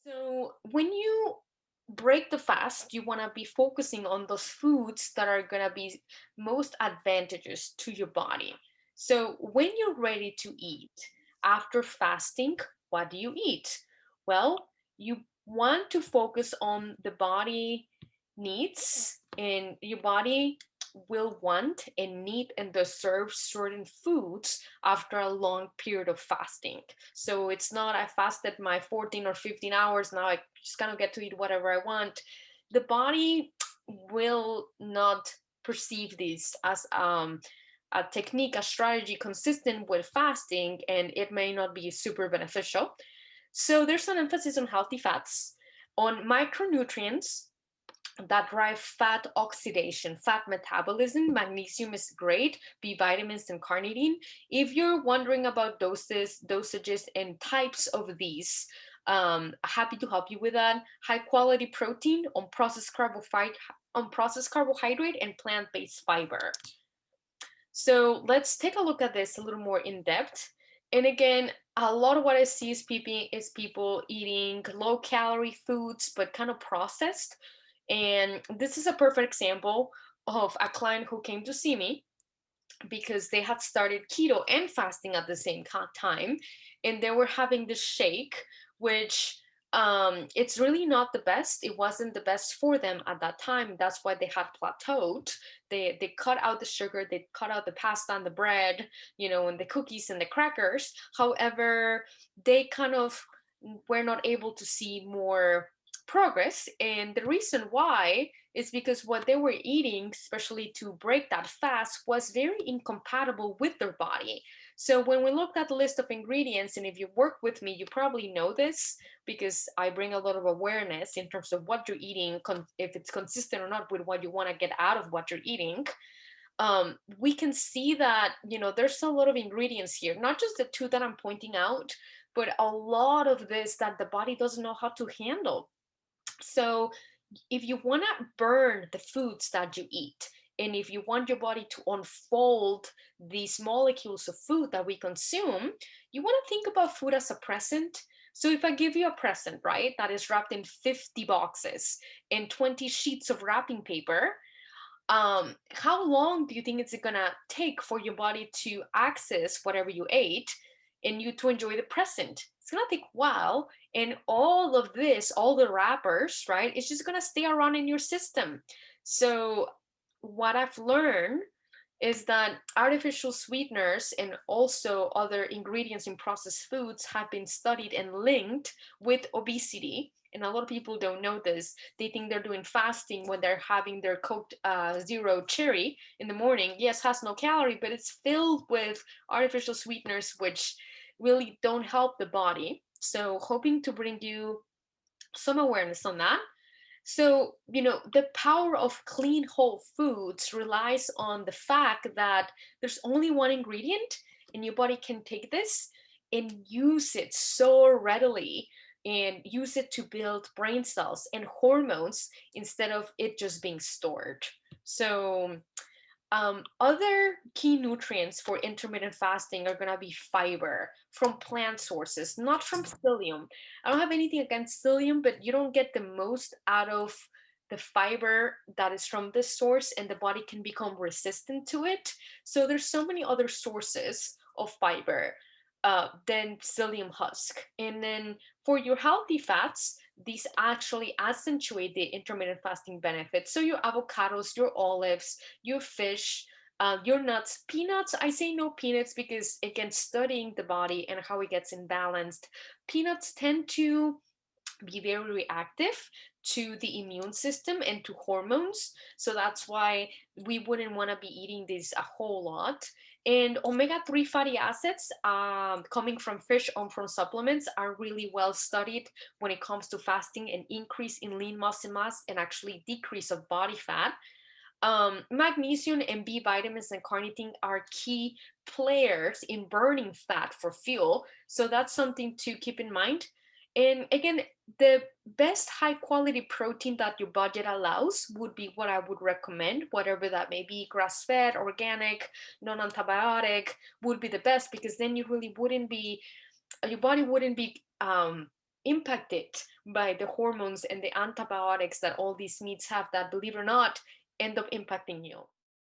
So when you break the fast, you want to be focusing on those foods that are going to be most advantageous to your body. So when you're ready to eat after fasting, what do you eat? Well, you want to focus on the body needs, and your body will want and need and deserve certain foods after a long period of fasting. So it's not I fasted my 14 or 15 hours, now I just kind of get to eat whatever I want. The body will not perceive this as a technique, a strategy consistent with fasting, and it may not be super beneficial. So there's an emphasis on healthy fats, on micronutrients that drive fat oxidation, fat metabolism. Magnesium is great, B vitamins, and carnitine. If you're wondering about dosages, and types of these, happy to help you with that. High quality protein, unprocessed carbohydrate, and plant-based fiber. So let's take a look at this a little more in depth. And again, a lot of what I see is people eating low calorie foods, but kind of processed. And this is a perfect example of a client who came to see me because they had started keto and fasting at the same time, and they were having this shake, which it's really not the best. It wasn't the best for them at that time. That's why they had plateaued. They cut out the sugar, they cut out the pasta and the bread, and the cookies and the crackers. However, they kind of were not able to see more progress, and the reason why is because what they were eating, especially to break that fast, was very incompatible with their body. So when we looked at the list of ingredients, and if you work with me, you probably know this because I bring a lot of awareness in terms of what you're eating, if it's consistent or not with what you want to get out of what you're eating. We can see that there's a lot of ingredients here, not just the two that I'm pointing out, but a lot of this that the body doesn't know how to handle. So if you want to burn the foods that you eat, and if you want your body to unfold these molecules of food that we consume, you want to think about food as a present. So if I give you a present, right, that is wrapped in 50 boxes and 20 sheets of wrapping paper, how long do you think it's gonna take for your body to access whatever you ate and you to enjoy the present? It's gonna take a while, and all of this, all the wrappers, right, it's just gonna stay around in your system. So what I've learned is that artificial sweeteners and also other ingredients in processed foods have been studied and linked with obesity. And a lot of people don't know this. They think they're doing fasting when they're having their Coke Zero Cherry in the morning. Yes, has no calorie, but it's filled with artificial sweeteners, which really don't help the body. So, hoping to bring you some awareness on that. So, the power of clean whole foods relies on the fact that there's only one ingredient, and your body can take this and use it so readily and use it to build brain cells and hormones instead of it just being stored. So, other key nutrients for intermittent fasting are going to be fiber from plant sources, not from psyllium. I don't have anything against psyllium, but you don't get the most out of the fiber that is from this source, and the body can become resistant to it. So there's so many other sources of fiber than psyllium husk. And then for your healthy fats, these actually accentuate the intermittent fasting benefits. So your avocados, your olives, your fish, your nuts, peanuts. I say no peanuts because, again, studying the body and how it gets imbalanced, peanuts tend to be very reactive to the immune system and to hormones. So that's why we wouldn't want to be eating these a whole lot. And omega-3 fatty acids coming from fish or from supplements are really well studied when it comes to fasting and increase in lean muscle mass and actually decrease of body fat. Magnesium and B vitamins and carnitine are key players in burning fat for fuel. So that's something to keep in mind. And again, the best high quality protein that your budget allows would be what I would recommend, whatever that may be, grass fed, organic, non antibiotic would be the best, because then you really wouldn't be, your body wouldn't be impacted by the hormones and the antibiotics that all these meats have that, believe it or not, end up impacting you.